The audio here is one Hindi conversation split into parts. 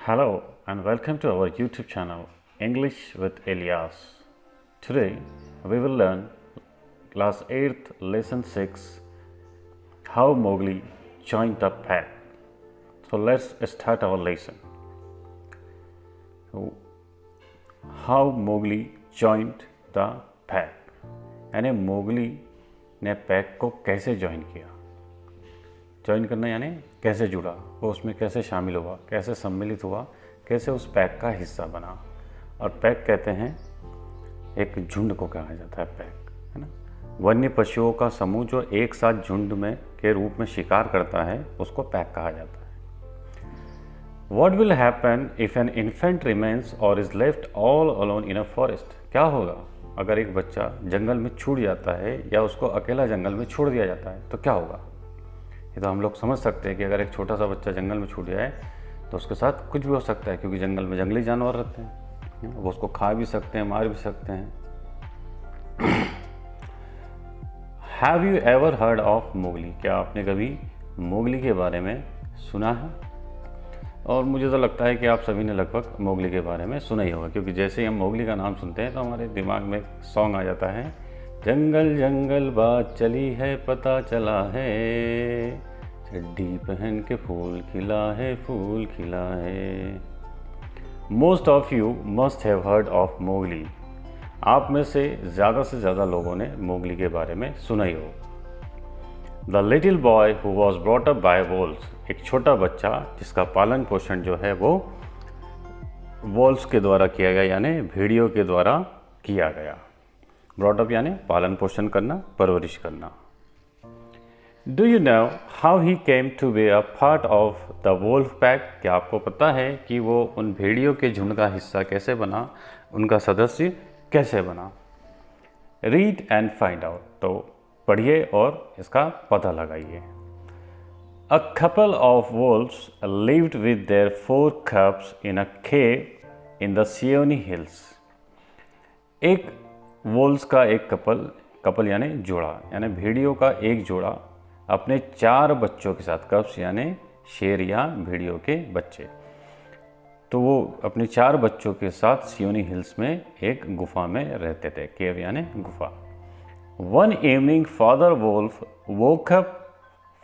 Hello and welcome to our YouTube channel English with Elias. Today we will learn class 8th lesson 6 how Mowgli joined the pack. So let's start our lesson. How Mowgli joined the pack. यानी मोगली ने पैक को कैसे ज्वाइन किया. ज्वाइन करना यानी कैसे जुड़ा, वो उसमें कैसे शामिल हुआ, कैसे सम्मिलित हुआ, कैसे उस पैक का हिस्सा बना. और पैक कहते हैं एक झुंड को कहा जाता है. पैक है ना, वन्य पशुओं का समूह जो एक साथ झुंड में के रूप में शिकार करता है उसको पैक कहा जाता है. What will happen if an infant remains or is left all alone in a forest? क्या होगा अगर एक बच्चा जंगल में छूट जाता है या उसको अकेला जंगल में छोड़ दिया जाता है तो क्या होगा. ये तो हम लोग समझ सकते हैं कि अगर एक छोटा सा बच्चा जंगल में छूट जाए तो उसके साथ कुछ भी हो सकता है, क्योंकि जंगल में जंगली जानवर रहते हैं, वो उसको खा भी सकते हैं, मार भी सकते हैं. Have you ever heard of Mowgli? क्या आपने कभी मोगली के बारे में सुना है? और मुझे तो लगता है कि आप सभी ने लगभग मोगली के बारे में सुना ही होगा, क्योंकि जैसे ही हम मोगली का नाम सुनते हैं तो हमारे दिमाग में सॉन्ग आ जाता है, जंगल जंगल बात चली है पता चला है, चड्डी पहन के फूल खिला है. Most of you must have heard of Mowgli. आप में से ज़्यादा लोगों ने मोगली के बारे में सुना ही हो. The little boy who was brought up by wolves. एक छोटा बच्चा जिसका पालन पोषण जो है वो वोल्स के द्वारा किया गया, यानी भेड़ियों के द्वारा किया गया. ब्रॉट अप यानी पालन पोषण करना, परवरिश करना. Do you know how he came to be a part of the wolf pack? क्या आपको पता है कि वो उन भेड़ियों के झुंड का हिस्सा कैसे बना, उनका सदस्य कैसे बना. Read and find out. तो पढ़िए और इसका पता लगाइए. A couple of wolves lived with their 4 cubs in a cave in the Seoni Hills. एक वोल्स का एक कपल यानी जोड़ा, यानी भेड़ियों का एक जोड़ा अपने 4 बच्चों के साथ, कब्स यानी शेर या भेड़ियों के बच्चे, तो वो अपने 4 बच्चों के साथ सियोनी हिल्स में एक गुफा में रहते थे. केव यानी गुफा. One evening father wolf woke up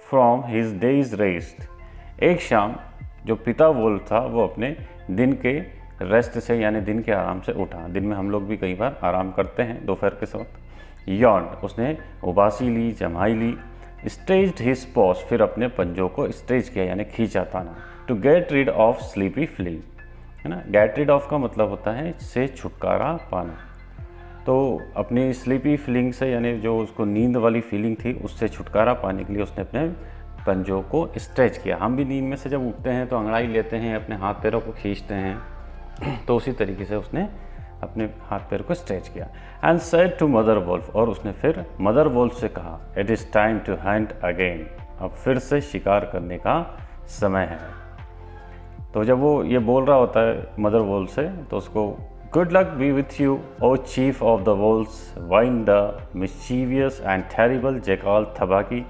from his days rest. एक शाम जो पिता वोल्फ था वो अपने दिन के रेस्ट से यानी दिन के आराम से उठा. दिन में हम लोग भी कई बार आराम करते हैं दोपहर के वक्त. यॉन्ड, उसने उबासी ली, जमाई ली. स्ट्रेच्ड हिज पॉज, फिर अपने पंजों को स्ट्रेच किया यानी खींचा ताना. To get rid of sleepy feeling, है ना. गेट रीड ऑफ का मतलब होता है से छुटकारा पाना. तो अपनी स्लीपी फीलिंग से यानी जो उसको नींद वाली फीलिंग थी उससे छुटकारा पाने के लिए उसने अपने पंजों को स्ट्रेच किया. हम भी नींद में से जब उठते हैं तो अंगड़ाई लेते हैं, अपने हाथ पैरों को खींचते हैं, तो उसी तरीके से उसने अपने हाथ पैर को स्ट्रेच किया. And said to mother wolf, और उसने फिर मदर वोल्फ से कहा, it is time to hunt again. अब फिर से शिकार करने का समय है. तो जब वो ये बोल रहा होता है मदर वोल्फ से, तो उसको Good luck be with you, O chief of the wolves, whined the mischievous and terrible jackal Thabaki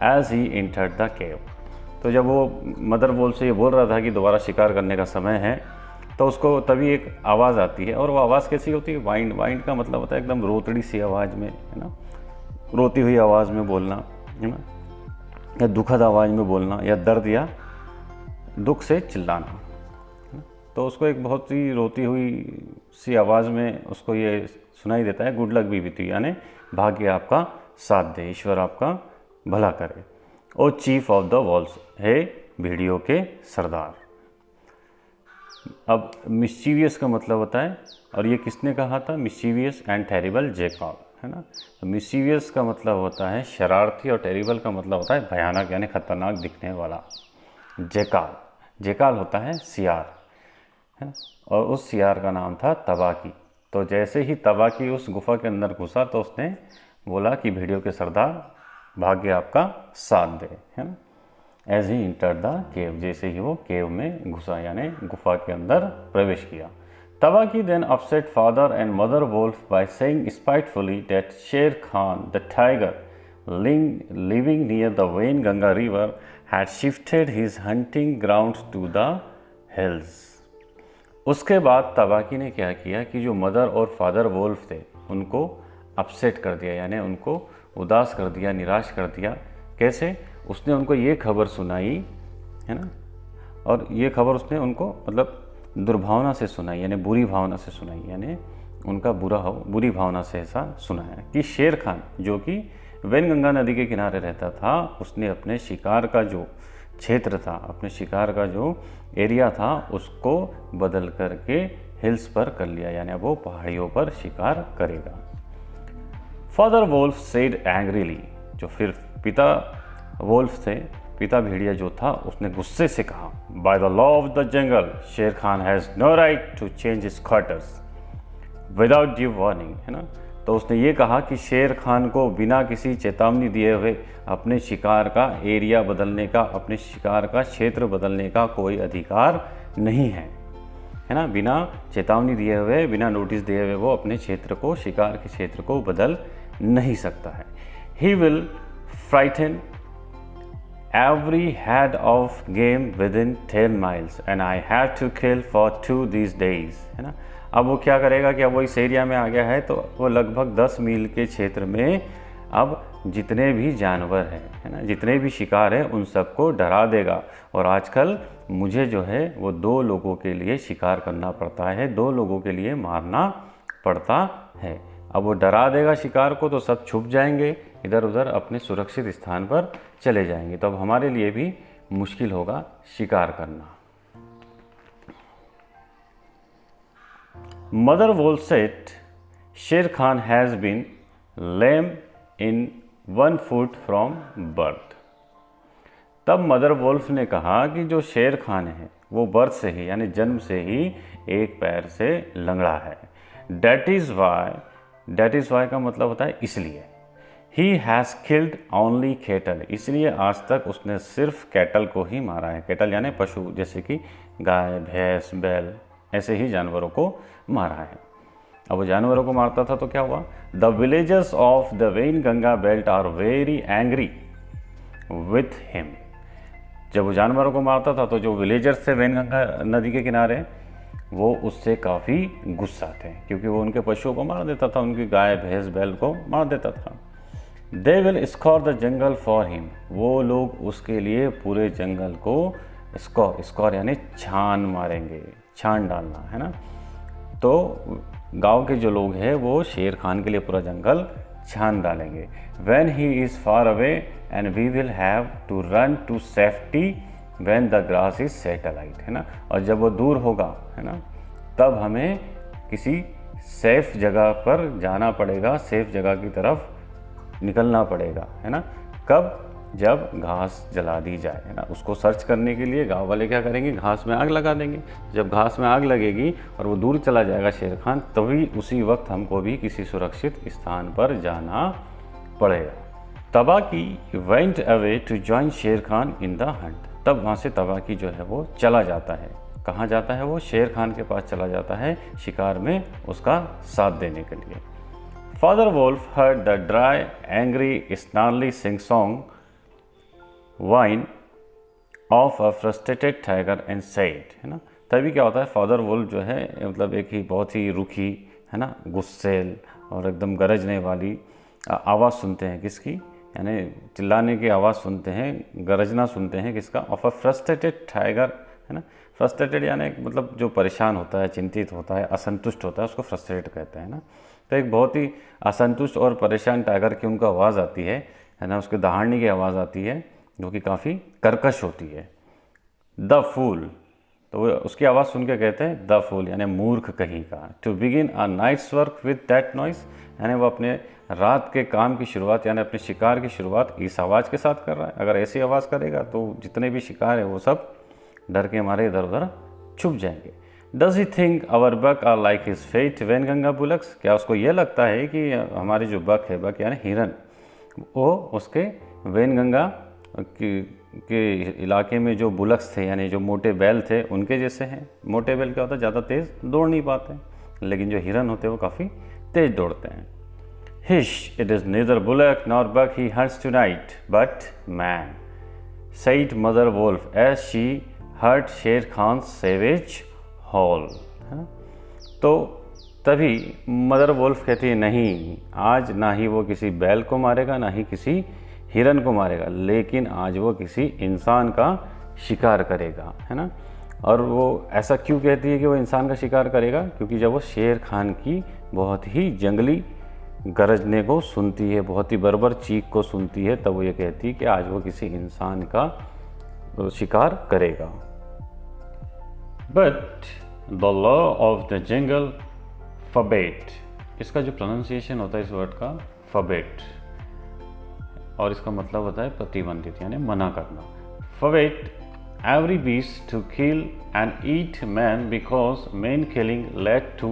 as he entered the cave. तो जब वो मदर वोल्फ से ये बोल रहा था कि दोबारा शिकार करने का समय है, तो उसको तभी एक आवाज़ आती है. और वो आवाज़ कैसी होती है? वाइंड का मतलब होता है एकदम रोतड़ी सी आवाज़ में, है ना, रोती हुई आवाज़ में बोलना, है ना, या दुखद आवाज़ में बोलना, या दर्द या दुख से चिल्लाना. तो उसको एक बहुत ही रोती हुई सी आवाज़ में उसको ये सुनाई देता है, good luck be with you, यानी भाग्य आपका साथ दे, ईश्वर आपका भला करे. O chief of the wolves, हे भेड़ियों के सरदार. अब मिस्चीवियस का मतलब होता है, और ये किसने कहा था? मिस्चीवियस एंड टेरिबल जेकाल, है ना. तो मिस्चीवियस का मतलब होता है शरारती, और टेरिबल का मतलब होता है भयानक यानी खतरनाक दिखने वाला. जेकाल होता है सियार, है ना, और उस सियार का नाम था तबाकी. तो जैसे ही तबाकी उस गुफा के अंदर घुसा तो उसने बोला कि भेड़ियों के सरदार भाग्य आपका साथ दे, है ना. As he enter the cave, जैसे ही वो केव में घुसा यानी गुफा के अंदर प्रवेश किया. Tabaqui then upset father and mother wolf by saying spitefully that Shere Khan the tiger living near the Waingunga river had shifted his hunting grounds to the hills. उसके बाद तबाकी ने क्या किया कि जो मदर और फादर वोल्फ थे उनको अपसेट कर दिया, यानी उनको उदास कर दिया, निराश कर दिया। कैसे? उसने उनको ये खबर सुनाई, है ना, और ये खबर उसने उनको मतलब दुर्भावना से सुनाई, यानी बुरी भावना से सुनाई, यानी उनका बुरी भावना से ऐसा सुनाया कि शेर खान जो कि वैनगंगा नदी के किनारे रहता था, उसने अपने शिकार का जो क्षेत्र था, अपने शिकार का जो एरिया था, उसको बदल करके हिल्स पर कर लिया, यानी अब वो पहाड़ियों पर शिकार करेगा। फादर वोल्फ सेड एंग्रीली, जो फिर पिता वोल्फ थे, पिता भेड़िया जो था, उसने गुस्से से कहा, by the law of the jungle Shere Khan has no right to change his quarters without due warning, है ना। तो उसने ये कहा कि शेर खान को बिना किसी चेतावनी दिए हुए अपने शिकार का एरिया बदलने का, अपने शिकार का क्षेत्र बदलने का कोई अधिकार नहीं है ना। बिना चेतावनी दिए हुए, बिना नोटिस दिए हुए वो अपने क्षेत्र को, शिकार के क्षेत्र को बदल नहीं सकता है। He will frighten every head of game within 10 miles and I have to kill for 2 these days, है ना। अब वो क्या करेगा कि अब वो इस एरिया में आ गया है तो वो लगभग 10 मील के क्षेत्र में अब जितने भी जानवर हैं, है ना, जितने भी शिकार हैं, उन सबको डरा देगा। और आजकल मुझे जो है वो 2 लोगों के लिए शिकार करना पड़ता है, 2 लोगों के लिए मारना पड़ता है। अब वो डरा देगा शिकार को तो सब छुप जाएंगे, इधर उधर अपने सुरक्षित स्थान पर चले जाएंगे, तो अब हमारे लिए भी मुश्किल होगा शिकार करना। Mother wolf said Sher Khan has been lame in 1 foot from birth. तब मदर वोल्फ ने कहा कि जो शेर खान है वो बर्थ से ही, यानी जन्म से ही एक पैर से लंगड़ा है। डेट इज़ वाई का मतलब होता है इसलिए। He has killed only cattle, इसलिए आज तक उसने सिर्फ कैटल को ही मारा है। कैटल यानी पशु, जैसे कि गाय, भैंस, बैल, ऐसे ही जानवरों को मारा है। अब वो जानवरों को मारता था तो क्या हुआ? The villagers of the Wainganga belt are very angry with him. जब वो जानवरों को मारता था तो जो विलेजर्स थे वैनगंगा नदी के किनारे, वो उससे काफ़ी गुस्सा थे, क्योंकि वो उनके पशुओं को मार देता था, उनकी गाय, भैंस, बैल को मार देता था। They will score the jungle for him, वो लोग उसके लिए पूरे जंगल को स्कोर यानी छान मारेंगे, छान डालना, है ना। तो गांव के जो लोग हैं वो शेर खान के लिए पूरा जंगल छान डालेंगे। When he is far away and we will have to run to safety when the grass is set alight, है ना। और जब वो दूर होगा, है ना, तब हमें किसी सेफ जगह पर जाना पड़ेगा, सेफ जगह की तरफ निकलना पड़ेगा, है ना। कब? जब घास जला दी जाए, है ना। उसको सर्च करने के लिए गांव वाले क्या करेंगे? घास में आग लगा देंगे। जब घास में आग लगेगी और वो दूर चला जाएगा शेर खान, तभी उसी वक्त हमको भी किसी सुरक्षित स्थान पर जाना पड़ेगा। Tabaqui went away to join Sher Khan in the Hunt, तब वहाँ से तबाकी जो है वो चला जाता है। कहाँजाता है वो? शेर खान के पास चला जाता है शिकार में उसका साथ देने के लिए। Father wolf heard the dry angry snarly singsong whine of a frustrated tiger and said, है ना। तभी क्या होता है, फादर वोल्फ जो है मतलब एक ही बहुत ही रुखी, है ना, गुस्सेल और एकदम गरजने वाली आवाज़ सुनते हैं। किसकी? यानी चिल्लाने की आवाज़ सुनते हैं, गरजना सुनते हैं। किसका? ऑफ अ फ्रस्ट्रेटेड टाइगर, है ना। फ्रस्ट्रेटेड यानी मतलब जो परेशान होता है, चिंतित होता है, असंतुष्ट होता है, उसको फ्रस्ट्रेटेड कहते हैं ना। तो एक बहुत ही असंतुष्ट और परेशान टाइगर की उनको आवाज़ आती है ना, उसके दहाड़ने की आवाज़ आती है जो कि काफ़ी कर्कश होती है। द फूल, तो वो उसकी आवाज़ सुन के कहते हैं द फूल यानी मूर्ख कहीं का। To begin a night's work with that noise, यानी वो अपने रात के काम की शुरुआत यानी अपने शिकार की शुरुआत इस आवाज़ के साथ कर रहा है। अगर ऐसी आवाज़ करेगा तो जितने भी शिकार है वो सब डर के मारे इधर उधर छुप जाएंगे। Does he think our buck are like his fat Wainganga bullocks, क्या उसको ये लगता है कि हमारे जो बक है, बक यानी हिरन, वो उसके वैनगंगा के इलाके में जो बुलक्स थे यानी जो मोटे बैल थे उनके जैसे हैं? मोटे बैल क्या होता है? ज़्यादा तेज़ दौड़ नहीं पाते, लेकिन जो हिरन होते हैं वो काफ़ी तेज़ दौड़ते हैं। Hush, it is neither bullock nor buck he hunts tonight but man, said mother wolf as she heard Sher Khan savage hall, है ना। तो तभी मदर वोल्फ कहती है नहीं, आज ना ही वो किसी बैल को मारेगा, ना ही किसी हिरन को मारेगा, लेकिन आज वो किसी इंसान का शिकार करेगा, है ना। और वो ऐसा क्यों कहती है कि वो इंसान का शिकार करेगा? क्योंकि जब वो शेर खान की बहुत ही जंगली गरजने को सुनती है, बहुत ही बर्बर चीख को सुनती है, तब वो ये कहती है कि आज वो किसी इंसान का शिकार करेगा। But the law of the jungle फबेट, इसका जो प्रोनाउंसिएशन होता है इस वर्ड का फबेट, और इसका मतलब होता है प्रतिबंधित, यानी मना करना। फबेट every beast to kill and eat man because man killing led to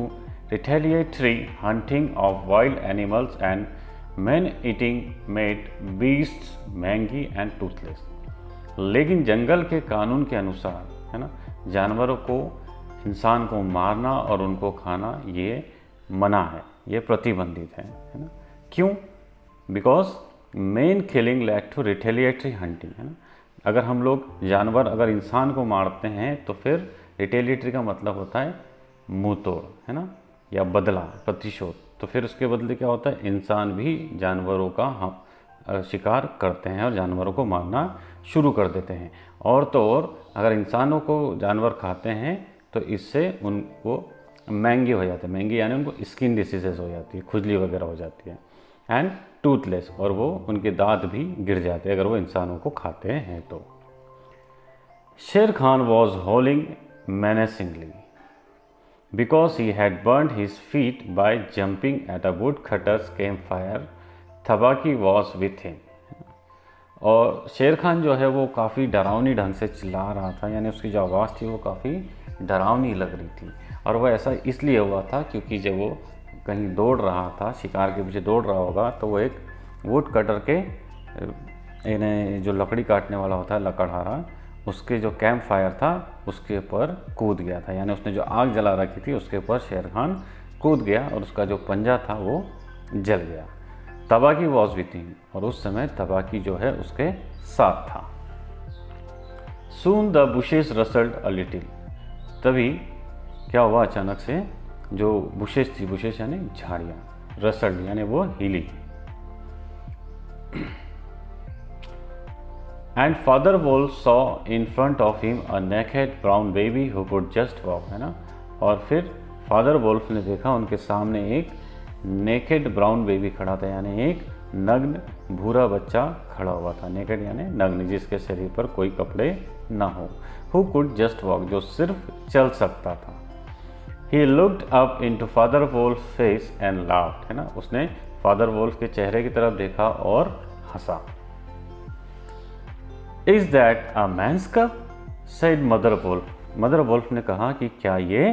retaliatory hunting of wild animals and man eating made beasts mangy and toothless। लेकिन जंगल के कानून के अनुसार, है ना, जानवरों को, इंसान को मारना और उनको खाना ये मना है, ये प्रतिबंधित है ना। क्यों? Because man killing led to retaliatory hunting, है ना। अगर हम लोग जानवर अगर इंसान को मारते हैं तो फिर रिटेलिएटरी का मतलब होता है मुंह तोड़, है ना, या बदला, प्रतिशोध। तो फिर उसके बदले क्या होता है, इंसान भी जानवरों का शिकार करते हैं और जानवरों को मारना शुरू कर देते हैं। और तो और अगर इंसानों को जानवर खाते हैं तो इससे उनको महंगी हो जाते हैं, महंगी यानी उनको स्किन डिसीजेस हो जाती है, खुजली वगैरह हो जाती है, एंड टूथलेस, और वो उनके दांत भी गिर जाते हैं अगर वो इंसानों को खाते हैं तो। शेर Khan was हॉलिंग menacingly because he had burned his feet by jumping at a woodcutter's campfire। तबाकी was with him। और शेर खान जो है वो काफ़ी डरावनी ढंग से चिल्ला रहा था, यानी उसकी जो आवाज़ थी वो काफ़ी डरावनी लग रही थी। और वह ऐसा इसलिए हुआ था क्योंकि जब वो कहीं दौड़ रहा था, शिकार के पीछे दौड़ रहा होगा, तो वो एक वुड कटर के इन्हें जो लकड़ी काटने वाला होता है, लकड़हारा, उसके जो कैंप फायर था उसके ऊपर कूद गया था, यानी उसने जो आग जला रखी थी उसके ऊपर शेर खान कूद गया और उसका जो पंजा था वो जल गया। तबाकी वॉज विथ हिम, और उस समय तबाकी जो है उसके साथ था। Soon the bushes rustled a little, तभी क्या हुआ, अचानक से जो बुशेस थी, बुशेस यानी झाड़ियाँ, रसल्ड यानी वो हिली। And father wolf saw in front of him a naked brown baby who could just walk, है ना। और फिर फादर वोल्फ ने देखा उनके सामने एक नेकेड ब्राउन बेबी खड़ा था, यानी एक नग्न भूरा बच्चा खड़ा हुआ था। नेकेड यानी नग्न, जिसके शरीर पर कोई कपड़े ना हो। हु कुड जस्ट वॉक, जो सिर्फ चल सकता था। He looked up into father wolf face and laughed, है ना, उसने फादर वोल्फ के चेहरे की तरफ देखा और हंसा। Is that a man's cub, said mother wolf. Mother wolf ने कहा कि क्या ये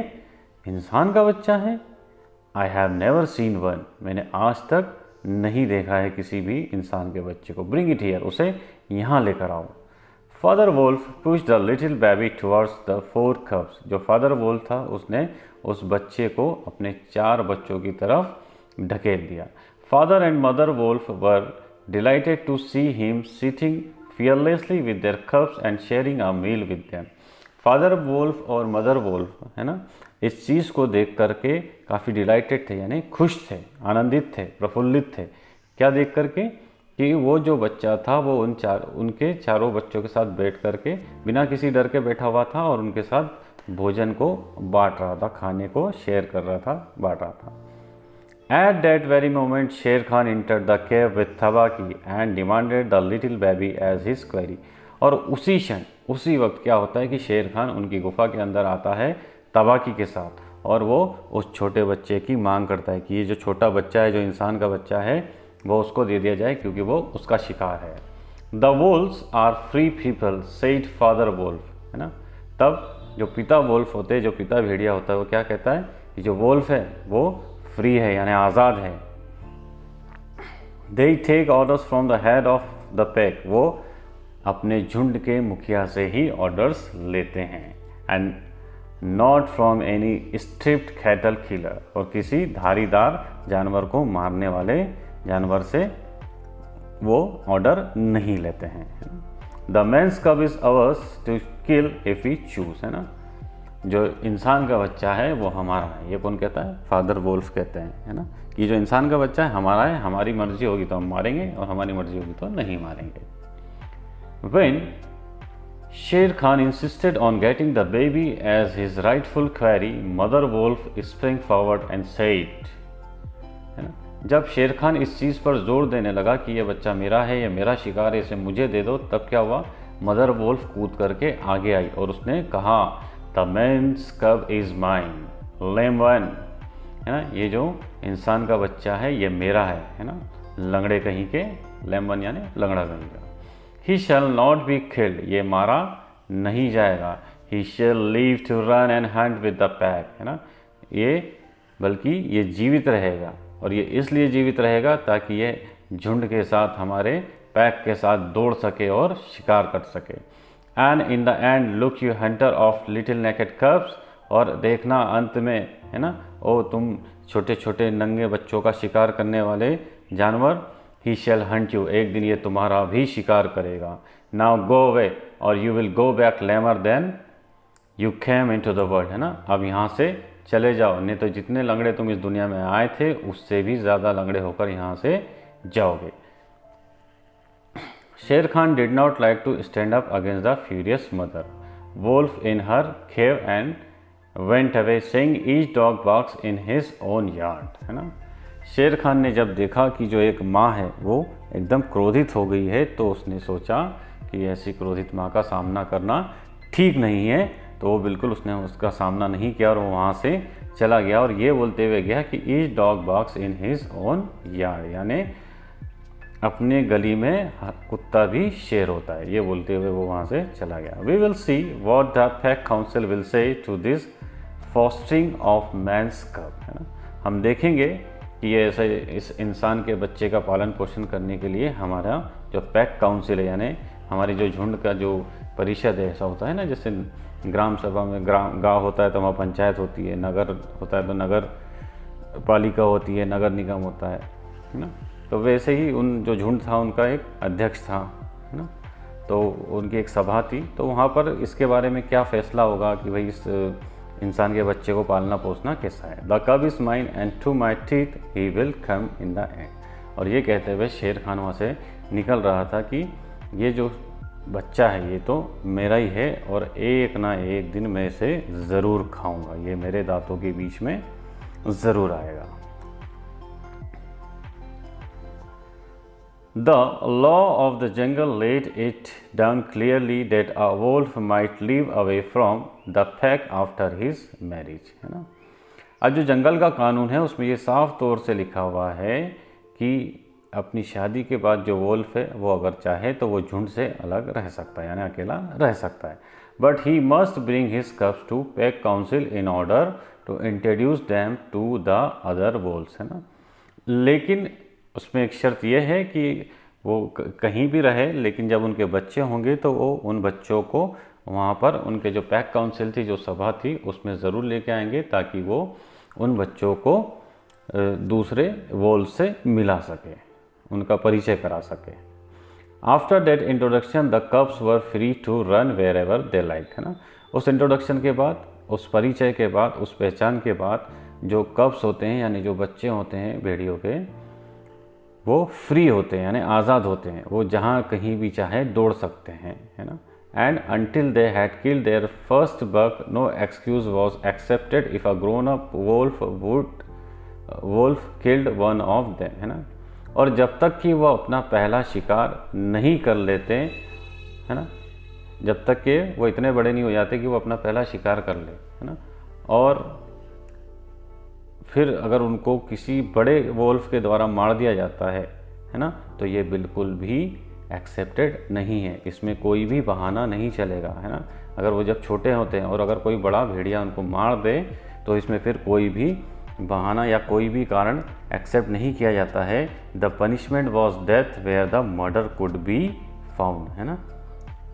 इंसान का बच्चा है? I have never seen one, मैंने आज तक नहीं देखा है किसी भी इंसान के बच्चे को। ब्रिंग इट हियर, उसे यहाँ लेकर आओ। Father wolf push the little baby towards the 4 cubs। जो फादर वोल्फ था उसने उस बच्चे को अपने 4 बच्चों की तरफ ढकेल दिया। Father and mother wolf were delighted to see him sitting fearlessly with their cubs and sharing a meal with them। Father wolf और मदर वोल्फ, है ना, इस चीज़ को देख करके काफ़ी डिलाइटेड थे, यानी खुश थे, आनंदित थे, प्रफुल्लित थे। क्या देख करके? कि वो जो बच्चा था वो उनके चारों बच्चों के साथ बैठ करके बिना किसी डर के बैठा हुआ था और उनके साथ भोजन को बांट रहा था, खाने को शेयर कर रहा था, बांट रहा था। At that very moment, Sher Khan entered the cave with Tabaki and demanded the little baby as his quarry। और उसी क्षण, उसी वक्त क्या होता है कि शेर खान उनकी गुफा के अंदर आता है तबाकी के साथ, और वो उस छोटे बच्चे की मांग करता है कि ये जो छोटा बच्चा है, जो इंसान का बच्चा है, वो उसको दे दिया जाए क्योंकि वो उसका शिकार है। The wolves are free people, said father wolf, है ना। तब जो पिता वोल्फ होते हैं, जो पिता भेड़िया होता है, वो क्या कहता है कि जो वोल्फ है वो फ्री है, यानी आज़ाद है। They take orders from the head of the pack, वो अपने झुंड के मुखिया से ही ऑर्डर्स लेते हैं। And not from any striped cattle killer, और किसी धारीदार जानवर को मारने वाले जानवर से वो ऑर्डर नहीं लेते हैं। The man's cub is ours to kill if we choose, है ना। जो इंसान का बच्चा है वो हमारा है। ये कौन कहता है? फादर वोल्फ कहते हैं, है ना, कि जो इंसान का बच्चा है हमारा है, हमारी मर्जी होगी तो हम मारेंगे और हमारी मर्जी होगी तो नहीं मारेंगे। When Sher Khan insisted on getting the baby as his rightful quarry, Mother Wolf sprang forward and said, है ना, जब शेर खान इस चीज़ पर जोर देने लगा कि ये बच्चा मेरा है, ये मेरा शिकार है, इसे मुझे दे दो, तब क्या हुआ? मदर वोल्फ कूद करके आगे आई और उसने कहा, द मेन्स कब इज़ माइन, लेम वन, है ना, ये जो इंसान का बच्चा है ये मेरा है ना, लंगड़े कहीं के, लेम वन यानी लंगड़ा कहीं का। He shall not be killed, ये मारा नहीं जाएगा। He shall live to run and hunt with the pack, है ना, ये बल्कि ये जीवित रहेगा, और ये इसलिए जीवित रहेगा ताकि ये झुंड के साथ, हमारे पैक के साथ दौड़ सके और शिकार कर सके। And in the and look you Hunter of little naked कब्स, और देखना अंत में, है ना, ओ तुम छोटे छोटे नंगे बच्चों का शिकार करने वाले जानवर, ही शैल हंट यू, एक दिन ये तुम्हारा भी शिकार करेगा। नाउ गो अवे और you will go back lamer than you came into the world, है ना, अब यहाँ से चले जाओ, नहीं तो जितने लंगड़े तुम इस दुनिया में आए थे उससे भी ज़्यादा लंगड़े होकर यहाँ से जाओगे। Shere Khan did not like to stand up against the furious mother wolf in her cave and went away saying each dog barks in his own yard, है ना। शेर खान ने जब देखा कि जो एक माँ है वो एकदम क्रोधित हो गई है, तो उसने सोचा कि ऐसी क्रोधित माँ का सामना करना ठीक नहीं है, तो वो बिल्कुल उसने उसका सामना नहीं किया और वो वहाँ से चला गया और ये बोलते हुए गया कि each dog barks in his own yard, यानी अपने गली में कुत्ता भी शेर होता है, ये बोलते हुए वो वहाँ से चला गया। We will see what the pack council will say to this fostering of man's cub, है ना, हम देखेंगे कि ये ऐसे इस इंसान के बच्चे का पालन पोषण करने के लिए हमारा जो पैक काउंसिल है, यानी हमारी जो झुंड का जो परिषद है, ऐसा होता है ना, जैसे ग्राम सभा में गाँव होता है तो वहाँ पंचायत होती है, नगर होता है तो नगर पालिका होती है, नगर निगम होता है ना, तो वैसे ही उन जो झुंड था उनका एक अध्यक्ष था, है ना, तो उनकी एक सभा थी, तो वहाँ पर इसके बारे में क्या फैसला होगा कि भाई इस इंसान के बच्चे को पालना पोसना कैसा है। The cub is mine and to my teeth he will come in the end, और ये कहते हुए शेर खान वहाँ से निकल रहा था कि ये जो बच्चा है ये तो मेरा ही है और एक ना एक दिन मैं इसे ज़रूर खाऊंगा, ये मेरे दांतों के बीच में ज़रूर आएगा। The law of the jungle laid it down clearly that a wolf might live away from the pack after his marriage, है ना। अब जो जंगल का कानून है उसमें ये साफ तौर से लिखा हुआ है कि अपनी शादी के बाद जो वोल्फ है वो अगर चाहे तो वो झुंड से अलग रह सकता है, यानी अकेला रह सकता है, but he must bring his cubs to pack council in order to introduce them to the other wolfs, है ना। लेकिन उसमें एक शर्त यह है कि वो कहीं भी रहे, लेकिन जब उनके बच्चे होंगे तो वो उन बच्चों को वहाँ पर उनके जो पैक काउंसिल थी, जो सभा थी, उसमें ज़रूर लेके आएंगे ताकि वो उन बच्चों को दूसरे वोल्फ से मिला सके, उनका परिचय करा सके। After that introduction the cubs were free to run where ever they like, है ना। उस इंट्रोडक्शन के बाद, उस परिचय के बाद, उस पहचान के बाद जो कब्स होते हैं यानी जो बच्चे होते हैं भेड़ियों के, वो फ्री होते हैं यानी आज़ाद होते हैं, वो जहाँ कहीं भी चाहे दौड़ सकते हैं, है ना। And until they had killed their first buck no excuse was accepted if a grown up wolf killed one of them, है ना। और जब तक कि वो अपना पहला शिकार नहीं कर लेते, है ना, जब तक कि वो इतने बड़े नहीं हो जाते कि वो अपना पहला शिकार कर ले, है ना, और फिर अगर उनको किसी बड़े वोल्फ के द्वारा मार दिया जाता है ना, तो ये बिल्कुल भी एक्सेप्टेड नहीं है, इसमें कोई भी बहाना नहीं चलेगा, है ना। अगर वो जब छोटे होते हैं और अगर कोई बड़ा भेड़िया उनको मार दे तो इसमें फिर कोई भी बहाना या कोई भी कारण एक्सेप्ट नहीं किया जाता है। The punishment was death where the murder could be found, है ना।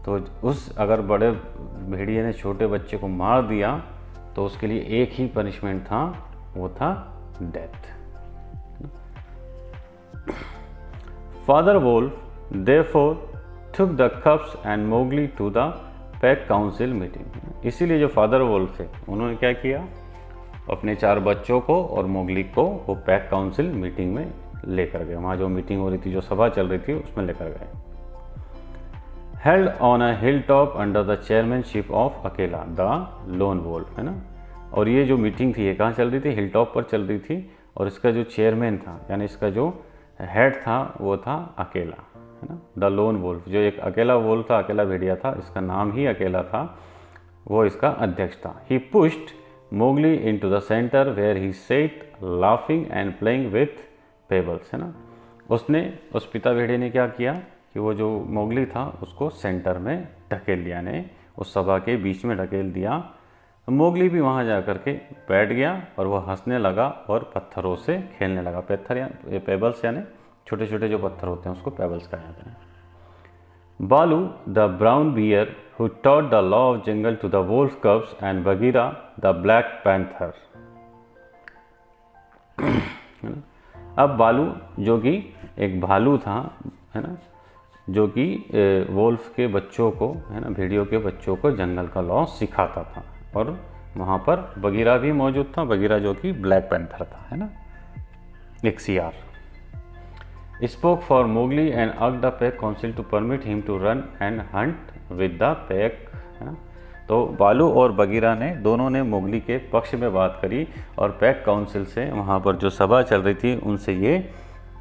तो उस अगर बड़े भेड़िए ने छोटे बच्चे को मार दिया तो उसके लिए एक ही पनिशमेंट था, वो था death. Father wolf therefore took the cubs and Mowgli to the pack council meeting। इसीलिए जो फादर वोल्फ थे उन्होंने क्या किया, अपने 4 बच्चों को और मोगली को वो पैक काउंसिल मीटिंग में लेकर गए। वहाँ जो मीटिंग हो रही थी, जो सभा चल रही थी, उसमें लेकर गए। Held on a hill top under the chairmanship of अकेला द लोन वोल्फ, है ना। और ये जो मीटिंग थी ये कहाँ चल रही थी, हिल टॉप पर चल रही थी। और इसका जो चेयरमैन था, यानी इसका जो हेड था, वो था अकेला, है ना, द लोन वोल्फ। जो एक अकेला वोल्फ था, अकेला भेड़िया था, इसका नाम ही अकेला था, वो इसका अध्यक्ष था। He pushed Mowgli into the centre where he sat laughing and playing with pebbles, है ना। उसने, उस पिता भेड़िए ने क्या किया कि वो जो मोगली था उसको सेंटर में ढकेल दिया, ने उस सभा के बीच में ढकेल दिया। मोगली भी वहाँ जा कर के बैठ गया और वह हंसने लगा और पत्थरों से खेलने लगा। पत्थर या पेबल्स यानी छोटे छोटे जो पत्थर होते हैं उसको पेबल्स कहा जाता है। बालू the brown bear who taught the law of jungle to the wolf cubs and Bagheera the black panther। अब बालू जो कि एक भालू था, है ना, जो कि वोल्फ के बच्चों को, है ना, भेड़ियों के बच्चों को जंगल का लॉ सिखाता था। और वहाँ पर बगीरा भी मौजूद था, बगीरा जो कि ब्लैक पैंथर था, है ना, एक सियार। स्पोक फॉर मोगली एंड अर्ग the pack council to permit him to run and hunt with the pack, है ना। तो बालू और बगीरा ने, दोनों ने मोगली के पक्ष में बात करी और पैक काउंसिल से, वहाँ पर जो सभा चल रही थी, उनसे ये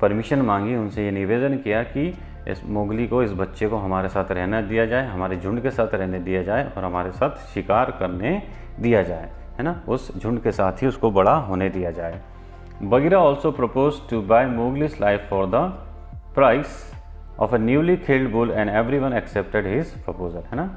परमिशन मांगी, उनसे ये निवेदन किया कि इस मोगली को, इस बच्चे को हमारे साथ रहना दिया जाए, हमारे झुंड के साथ रहने दिया जाए और हमारे साथ शिकार करने दिया जाए, है ना, उस झुंड के साथ ही उसको बड़ा होने दिया जाए। Bagheera also propose to buy Mowgli's life for the price of a newly killed bull and everyone accepted his proposal, है ना।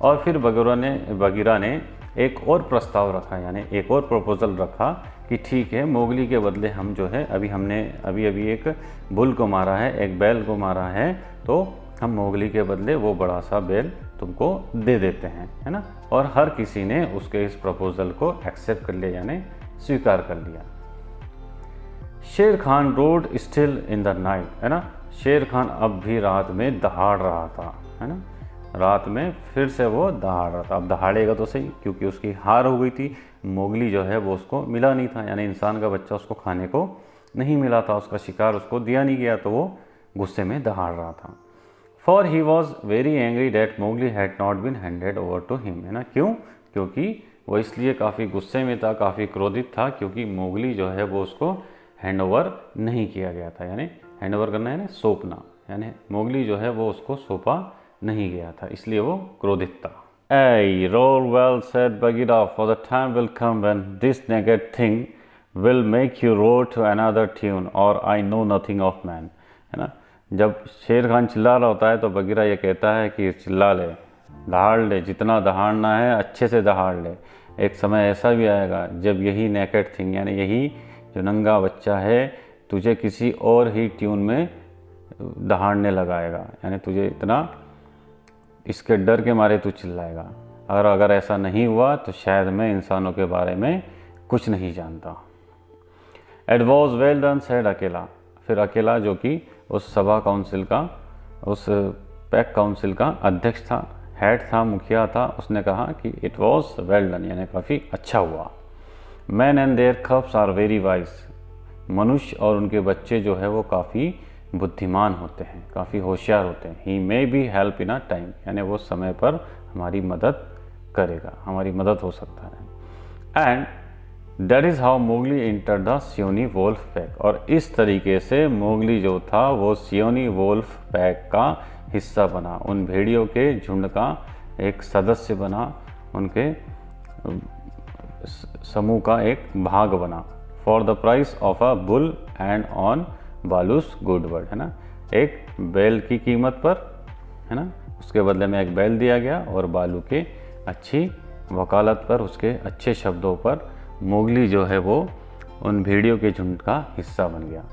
और फिर बगीरा ने एक और प्रस्ताव रखा, यानी एक और प्रपोजल रखा कि ठीक है, मोगली के बदले हम जो है, हमने अभी एक बुल को मारा है, एक बैल को मारा है, तो हम मोगली के बदले वो बड़ा सा बैल तुमको दे देते हैं, है ना। और हर किसी ने उसके इस प्रपोजल को एक्सेप्ट कर लिया, यानी स्वीकार कर लिया। शेर Khan road still in the night, है ना। शेर खान अब भी रात में दहाड़ रहा था, है ना, रात में फिर से वो दहाड़ रहा था। अब दहाड़ेगा तो सही, क्योंकि उसकी हार हो गई थी। मोगली जो है वो उसको मिला नहीं था, यानी इंसान का बच्चा उसको खाने को नहीं मिला था, उसका शिकार उसको दिया नहीं गया, तो वो गुस्से में दहाड़ रहा था। For he was very angry that Mowgli had not been handed over to him, है ना। क्यों? क्योंकि वो इसलिए काफ़ी गुस्से में था, काफ़ी क्रोधित था, क्योंकि मोगली जो है वो उसको हैंड ओवर नहीं किया गया था। यानी हैंड ओवर करना है ना, सौंपना, यानी मोगली जो है वो उसको सौंपा नहीं गया था, इसलिए वो क्रोधित था। Ay, roll well, said Bagheera, for the time will come when this naked thing will make you roar to another tune, or I know nothing of man, है ना। जब शेर खान चिल्ला रहा होता है तो बगीरा ये कहता है कि चिल्ला ले, दहाड़ ले, जितना दहाड़ना है अच्छे से दहाड़ ले। एक समय ऐसा भी आएगा जब यही नेकेड थिंग, यानी यही जो नंगा बच्चा है, तुझे किसी और ही ट्यून में दहाड़ने लगाएगा, यानी तुझे इतना इसके डर के मारे तू चिल्लाएगा। अगर ऐसा नहीं हुआ तो शायद मैं इंसानों के बारे में कुछ नहीं जानता। It was well done, said अकेला। फिर अकेला जो कि उस सभा काउंसिल का, उस पैक काउंसिल का अध्यक्ष था, हेड था, मुखिया था, उसने कहा कि इट वॉज वेल डन, यानी काफ़ी अच्छा हुआ। Man and their cubs are very wise. मनुष्य और उनके बच्चे जो है वो काफ़ी बुद्धिमान होते हैं, काफ़ी होशियार होते हैं। He may be help in a time, यानी वो समय पर हमारी मदद करेगा, हमारी मदद हो सकता है। And that is how Mowgli enter the Seoni wolf pack. और इस तरीके से मोगली जो था वो सियोनी वोल्फ पैक का हिस्सा बना, उन भेड़ियों के झुंड का एक सदस्य बना, उनके समूह का एक भाग बना। For the price of a bull and on Baloo's good word, है ना। एक बैल की कीमत पर, है ना, उसके बदले में एक बैल दिया गया और बालू के अच्छी वकालत पर, उसके अच्छे शब्दों पर मोगली जो है वो उन भेड़ियों के झुंड का हिस्सा बन गया।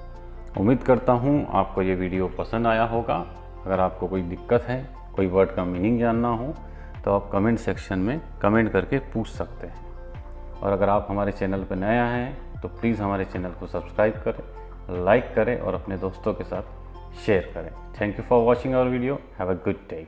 उम्मीद करता हूँ आपको ये वीडियो पसंद आया होगा। अगर आपको कोई दिक्कत है, कोई वर्ड का मीनिंग जानना हो, तो आप कमेंट सेक्शन में कमेंट करके पूछ सकते हैं। और अगर आप हमारे चैनल पर नया हैं तो प्लीज़ हमारे चैनल को सब्सक्राइब करें, लाइक करें और अपने दोस्तों के साथ शेयर करें। Thank you for watching our video. Have a good day.